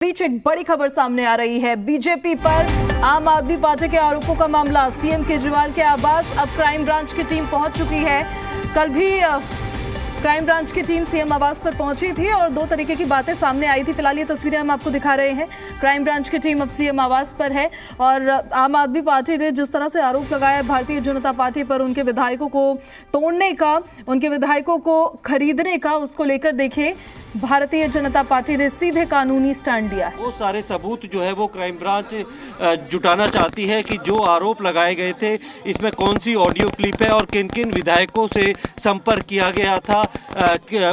बीच एक बड़ी खबर सामने आ रही है। बीजेपी पर आम आदमी पार्टी के आरोपों का मामला। सीएम केजरीवाल के आवास अब क्राइम ब्रांच की टीम पहुंच चुकी है। कल भी क्राइम ब्रांच की टीम सीएम आवास पर पहुंची थी और दो तरीके की बातें सामने आई थी। फिलहाल ये तस्वीरें हम आपको दिखा रहे हैं। क्राइम ब्रांच की टीम अब सीएम आवास पर है और आम आदमी पार्टी ने जिस तरह से आरोप लगाया भारतीय जनता पार्टी पर उनके विधायकों को तोड़ने का, उनके विधायकों को खरीदने का, उसको लेकर देखिए भारतीय जनता पार्टी ने सीधे कानूनी स्टैंड दिया है। वो सारे सबूत जो है वो क्राइम ब्रांच जुटाना चाहती है कि जो आरोप लगाए गए थे इसमें कौन सी ऑडियो क्लिप है और किन किन विधायकों से संपर्क किया गया था,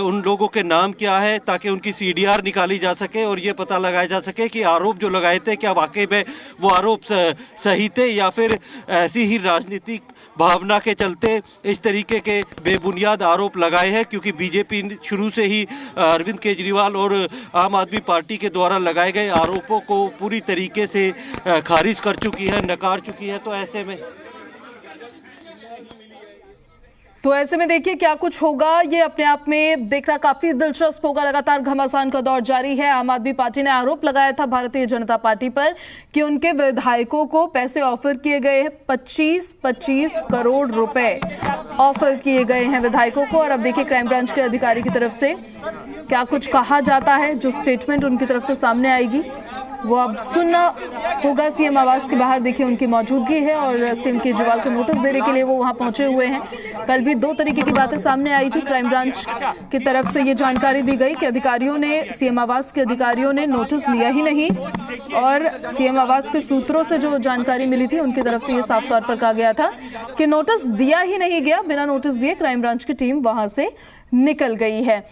उन लोगों के नाम क्या है, ताकि उनकी सीडीआर निकाली जा सके और ये पता लगाया जा सके कि आरोप जो लगाए थे क्या वाकई में वो आरोप सही थे या फिर ऐसी ही राजनीतिक भावना के चलते इस तरीके के बेबुनियाद आरोप लगाए हैं। क्योंकि बीजेपी शुरू से ही अरविंद केजरीवाल और आम आदमी पार्टी के द्वारा लगाए गए आरोपों को पूरी तरीके से खारिज कर चुकी है, नकार चुकी है। तो ऐसे में देखिए क्या कुछ होगा, ये अपने आप में देखना काफी दिलचस्प होगा। लगातार घमासान का दौर जारी है। आम आदमी पार्टी ने आरोप लगाया था भारतीय जनता पार्टी पर कि उनके विधायकों को पैसे ऑफर किए गए हैं। 25-25 करोड़ रुपए ऑफर किए गए हैं विधायकों को। और अब देखिए क्राइम ब्रांच के अधिकारी की तरफ से क्या कुछ कहा जाता है। जो स्टेटमेंट उनकी तरफ से सामने आएगी वो अब सुनना होगा। सीएम आवास के बाहर देखिए उनकी मौजूदगी है और सीएम केजरीवाल को नोटिस देने के लिए वो वहां पहुंचे हुए हैं। कल भी दो तरीके की बातें सामने आई थी। क्राइम ब्रांच की तरफ से ये जानकारी दी गई कि अधिकारियों ने, सीएम आवास के अधिकारियों ने नोटिस लिया ही नहीं और सीएम आवास के सूत्रों से जो जानकारी मिली थी उनकी तरफ से ये साफ तौर पर कहा गया था कि नोटिस दिया ही नहीं गया। बिना नोटिस दिए क्राइम ब्रांच की टीम वहां से निकल गई है।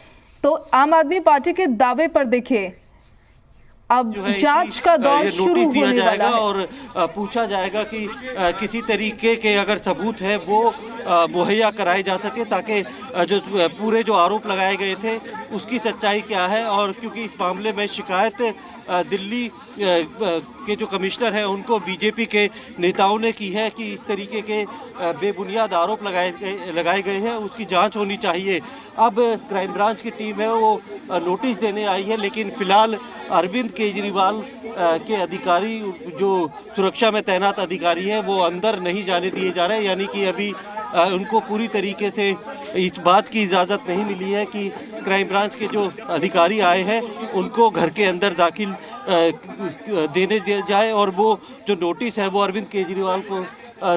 तो आम आदमी पार्टी के दावे पर देखिए अब जांच का दौर शुरू होने वाला है और पूछा जाएगा कि किसी तरीके के अगर सबूत है वो मुहैया कराए जा सके ताकि जो पूरे जो आरोप लगाए गए थे उसकी सच्चाई क्या है। और क्योंकि इस मामले में शिकायत दिल्ली के जो कमिश्नर हैं उनको बीजेपी के नेताओं ने की है कि इस तरीके के बेबुनियाद आरोप लगाए गए हैं, उसकी जांच होनी चाहिए। अब क्राइम ब्रांच की टीम है वो नोटिस देने आई है, लेकिन फिलहाल अरविंद केजरीवाल के अधिकारी जो सुरक्षा में तैनात अधिकारी हैं वो अंदर नहीं जाने दिए जा रहे हैं। यानी कि अभी उनको पूरी तरीके से इस बात की इजाज़त नहीं मिली है कि क्राइम ब्रांच के जो अधिकारी आए हैं उनको घर के अंदर दाखिल देने दिया जाए और वो जो नोटिस है वो अरविंद केजरीवाल को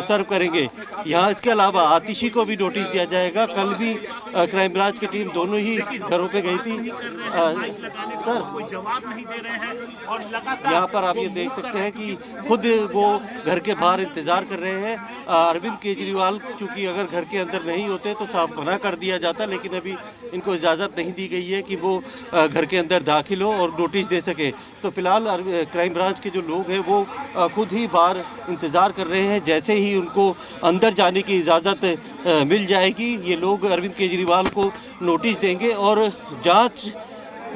सर्व करेंगे। यहाँ इसके अलावा आतिशी को भी नोटिस दिया जाएगा। कल भी क्राइम ब्रांच की टीम दोनों ही घरों पे गई थी। सर कोई जवाब नहीं दे रहे हैं और लगातार यहाँ पर आप ये देख सकते हैं कि खुद वो घर के बाहर इंतजार कर रहे हैं। अरविंद केजरीवाल चूँकि अगर घर के अंदर नहीं होते तो साफ मना कर दिया जाता, लेकिन अभी इनको इजाज़त नहीं दी गई है कि वो घर के अंदर दाखिल हो और नोटिस दे सके। तो फिलहाल क्राइम ब्रांच के जो लोग हैं वो खुद ही बाहर इंतज़ार कर रहे हैं। जैसे ही उनको अंदर जाने की इजाज़त मिल जाएगी ये लोग अरविंद केजरीवाल को नोटिस देंगे और जांच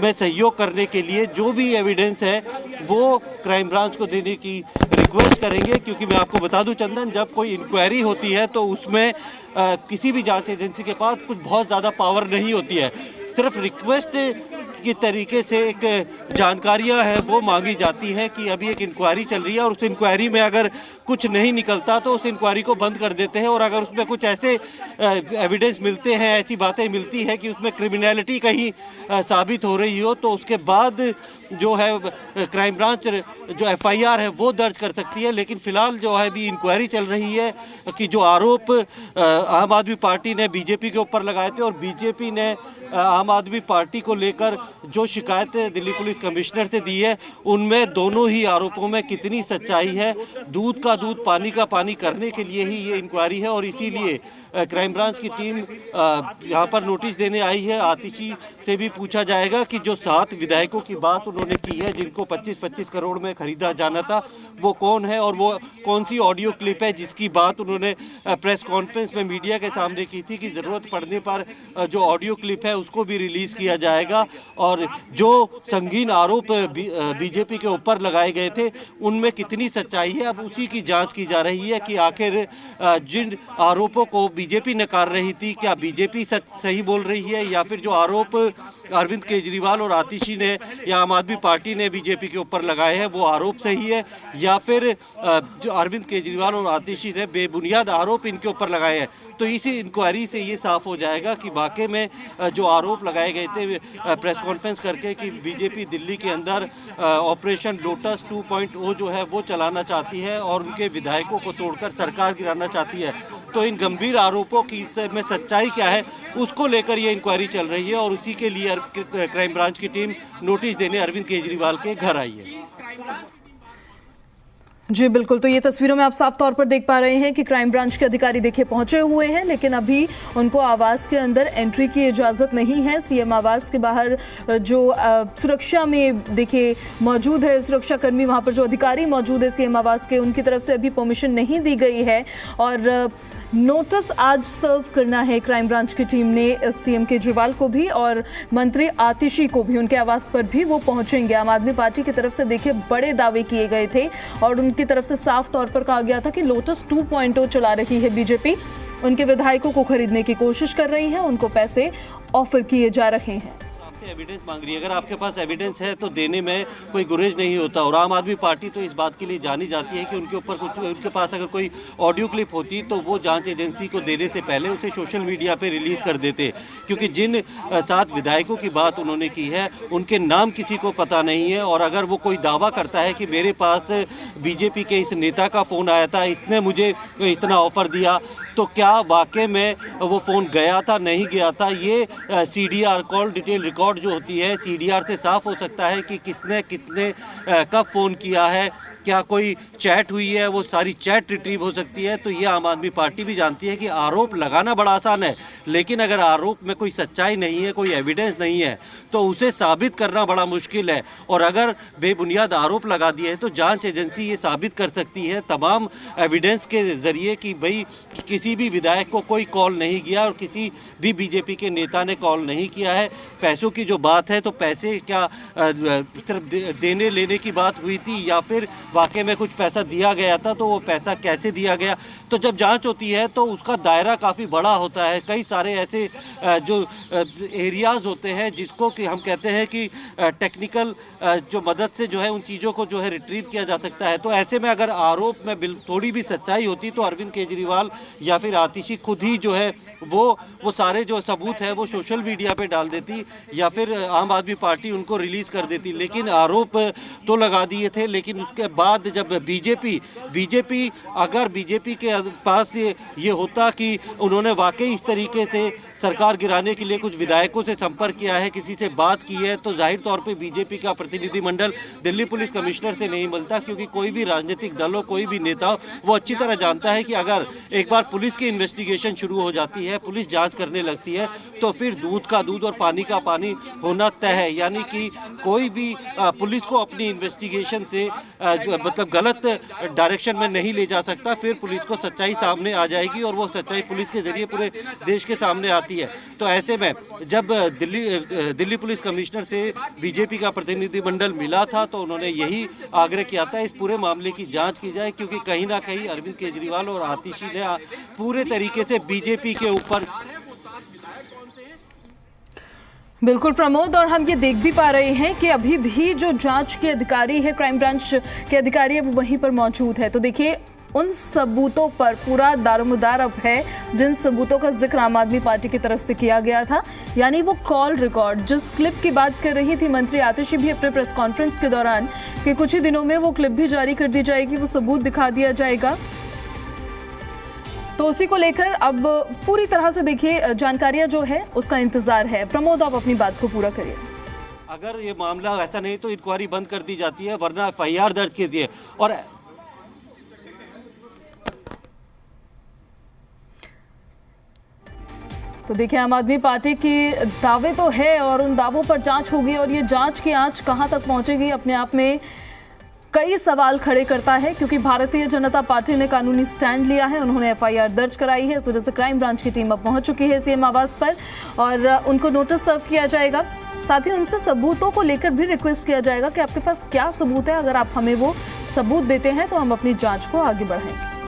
में सहयोग करने के लिए जो भी एविडेंस है वो क्राइम ब्रांच को देने की रिक्वेस्ट करेंगे। क्योंकि मैं आपको बता दूं चंदन, जब कोई इंक्वायरी होती है तो उसमें किसी भी जांच एजेंसी के पास कुछ बहुत ज़्यादा पावर नहीं होती है। सिर्फ रिक्वेस्ट की तरीके से एक जानकारियां हैं वो मांगी जाती हैं कि अभी एक इंक्वायरी चल रही है और उस इंक्वायरी में अगर कुछ नहीं निकलता तो उस इंक्वायरी को बंद कर देते हैं। और अगर उसमें कुछ ऐसे एविडेंस मिलते हैं, ऐसी बातें मिलती है कि उसमें क्रिमिनलिटी कहीं साबित हो रही हो तो उसके बाद जो है क्राइम ब्रांच जो एफआईआर है वो दर्ज कर सकती है। लेकिन फिलहाल जो है अभी इंक्वायरी चल रही है कि जो आरोप आम आदमी पार्टी ने बीजेपी के ऊपर लगाए थे और बीजेपी ने आम आदमी पार्टी को लेकर जो शिकायतें दिल्ली पुलिस कमिश्नर से दी है उनमें दोनों ही आरोपों में कितनी सच्चाई है, दूध का दूध पानी का पानी करने के लिए ही ये इंक्वायरी है। और इसीलिए क्राइम ब्रांच की टीम यहाँ पर नोटिस देने आई है। आतिशी से भी पूछा जाएगा कि जो 7 विधायकों की बात उन्होंने की है जिनको 25-25 करोड़ में खरीदा जाना था वो कौन है और वो कौन सी ऑडियो क्लिप है जिसकी बात उन्होंने प्रेस कॉन्फ्रेंस में मीडिया के सामने की थी कि ज़रूरत पड़ने पर जो ऑडियो क्लिप है उसको भी रिलीज़ किया जाएगा। और जो संगीन आरोप बीजेपी के ऊपर लगाए गए थे उनमें कितनी सच्चाई है अब उसी की जांच की जा रही है कि आखिर जिन आरोपों को बीजेपी नकार रही थी क्या बीजेपी सही बोल रही है या फिर जो आरोप अरविंद केजरीवाल और आतिशी ने या आम आदमी पार्टी ने बीजेपी के ऊपर लगाए हैं वो आरोप सही है, या फिर जो अरविंद केजरीवाल और आतिशी ने बेबुनियाद आरोप इनके ऊपर लगाए हैं। तो इसी इंक्वायरी से ये साफ हो जाएगा कि वाकई में जो आरोप लगाए गए थे प्रेस कॉन्फ्रेंस करके कि बीजेपी दिल्ली के अंदर ऑपरेशन लोटस 2.0 जो है वो चलाना चाहती है और उनके विधायकों को तोड़कर सरकार गिराना चाहती है। तो इन गंभीर आरोपों की में सच्चाई क्या है उसको लेकर ये इंक्वायरी चल रही है और उसी के लिए क्राइम ब्रांच की टीम नोटिस देने अरविंद केजरीवाल के घर आई है। जी बिल्कुल, तो ये तस्वीरों में आप साफ तौर पर देख पा रहे हैं कि क्राइम ब्रांच के अधिकारी देखिए पहुंचे हुए हैं, लेकिन अभी उनको आवास के अंदर एंट्री की इजाज़त नहीं है। सीएम आवास के बाहर जो सुरक्षा में देखिए मौजूद है, सुरक्षा कर्मी वहां पर जो अधिकारी मौजूद है सीएम आवास के, उनकी तरफ से अभी परमिशन नहीं दी गई है और नोटिस आज सर्व करना है क्राइम ब्रांच की टीम ने सीएम केजरीवाल को भी और मंत्री आतिशी को भी। उनके आवास पर भी वो पहुंचेंगे। आम आदमी पार्टी की तरफ से देखिए बड़े दावे किए गए थे और उनकी तरफ से साफ तौर पर कहा गया था कि लोटस 2.0 चला रही है बीजेपी, उनके विधायकों को खरीदने की कोशिश कर रही है, उनको पैसे ऑफर किए जा रहे हैं। एविडेंस मांग रही है, अगर आपके पास एविडेंस है तो देने में कोई गुरेज नहीं होता। और आम आदमी पार्टी तो इस बात के लिए जानी जाती है कि उनके ऊपर कुछ, उनके पास अगर कोई ऑडियो क्लिप होती तो वो जांच एजेंसी को देने से पहले उसे सोशल मीडिया पे रिलीज कर देते, क्योंकि जिन 7 विधायकों की बात उन्होंने की है उनके नाम किसी को पता नहीं है। और अगर वो कोई दावा करता है कि मेरे पास बीजेपी के इस नेता का फ़ोन आया था, इसने मुझे इतना ऑफर दिया, तो क्या वाकई में वो फ़ोन गया था नहीं गया था? ये CDR कॉल डिटेल रिकॉर्ड जो होती है CDR से साफ हो सकता है कि किसने कितने कब फ़ोन किया है, क्या कोई चैट हुई है, वो सारी चैट रिट्रीव हो सकती है। तो ये आम आदमी पार्टी भी जानती है कि आरोप लगाना बड़ा आसान है, लेकिन अगर आरोप में कोई सच्चाई नहीं है, कोई एविडेंस नहीं है, तो उसे साबित करना बड़ा मुश्किल है। और अगर बेबुनियाद आरोप लगा दिए हैं तो जांच एजेंसी ये साबित कर सकती है तमाम एविडेंस के ज़रिए कि भाई किसी भी विधायक को कोई कॉल नहीं किया और किसी भी बीजेपी के नेता ने कॉल नहीं किया है। पैसों की जो बात है तो पैसे क्या सिर्फ देने लेने की बात हुई थी या फिर वाकई में कुछ पैसा दिया गया था? तो वो पैसा कैसे दिया गया? तो जब जांच होती है तो उसका दायरा काफ़ी बड़ा होता है। कई सारे ऐसे जो एरियाज़ होते हैं जिसको कि हम कहते हैं कि टेक्निकल जो मदद से जो है उन चीज़ों को जो है रिट्रीव किया जा सकता है। तो ऐसे में अगर आरोप में थोड़ी भी सच्चाई होती तो अरविंद केजरीवाल या फिर आतिशी खुद ही जो है वो सारे जो सबूत है वो सोशल मीडिया पे डाल देती या फिर आम आदमी पार्टी उनको रिलीज़ कर देती। लेकिन आरोप तो लगा दिए थे, लेकिन उसके बाद जब बीजेपी अगर बीजेपी के पास ये होता कि उन्होंने वाकई इस तरीके से सरकार गिराने के लिए कुछ विधायकों से संपर्क किया है, किसी से बात की है, तो जाहिर तौर पे बीजेपी का प्रतिनिधिमंडल दिल्ली पुलिस कमिश्नर से नहीं मिलता, क्योंकि कोई भी राजनीतिक दल हो, कोई भी नेता हो, वो अच्छी तरह जानता है कि अगर एक बार पुलिस की इन्वेस्टिगेशन शुरू हो जाती है, पुलिस जांच करने लगती है, तो फिर दूध का दूध और पानी का पानी होना तय है। यानी कि कोई भी पुलिस को अपनी इन्वेस्टिगेशन से मतलब गलत डायरेक्शन में नहीं ले जा सकता। फिर पुलिस को सच्चाई सामने आ जाएगी और वो सच्चाई पुलिस के जरिए पूरे देश के सामने आती है। तो ऐसे में जब दिल्ली पुलिस कमिश्नर से बीजेपी का प्रतिनिधिमंडल मिला था तो उन्होंने यही आग्रह किया था इस पूरे मामले की जांच की जाए, क्योंकि कहीं ना कहीं अरविंद केजरीवाल और आतिशी ने पूरे तरीके से बीजेपी के ऊपर। बिल्कुल प्रमोद, और हम ये देख भी पा रहे हैं कि अभी भी जो जांच के अधिकारी है, क्राइम ब्रांच के अधिकारी है, वो वहीं पर मौजूद है। तो देखिए उन सबूतों पर पूरा दारोमदार अब है जिन सबूतों का जिक्र आम आदमी पार्टी की तरफ से किया गया था, यानी वो कॉल रिकॉर्ड, जिस क्लिप की बात कर रही थी मंत्री आतिशी भी अपने प्रेस कॉन्फ्रेंस के दौरान कि कुछ ही दिनों में वो क्लिप भी जारी कर दी जाएगी, वो सबूत दिखा दिया जाएगा। तो उसी को लेकर अब पूरी तरह से देखिए जानकारियां जो है उसका इंतजार है। प्रमोद, आप अपनी बात को पूरा करिए। अगर ये मामला ऐसा नहीं तो इंक्वायरी बंद कर दी जाती है, वरना FIR दर्ज की है। और तो देखिए आम आदमी पार्टी की दावे तो है और उन दावों पर जांच होगी और ये जांच की आंच कहां तक पहुंचेगी अपने आप में कई सवाल खड़े करता है, क्योंकि भारतीय जनता पार्टी ने कानूनी स्टैंड लिया है, उन्होंने FIR दर्ज कराई है। इस वजह से क्राइम ब्रांच की टीम अब पहुंच चुकी है सीएम आवास पर और उनको नोटिस सर्व किया जाएगा। साथ ही उनसे सबूतों को लेकर भी रिक्वेस्ट किया जाएगा कि आपके पास क्या सबूत है, अगर आप हमें वो सबूत देते हैं तो हम अपनी जांच को आगे बढ़ाएंगे।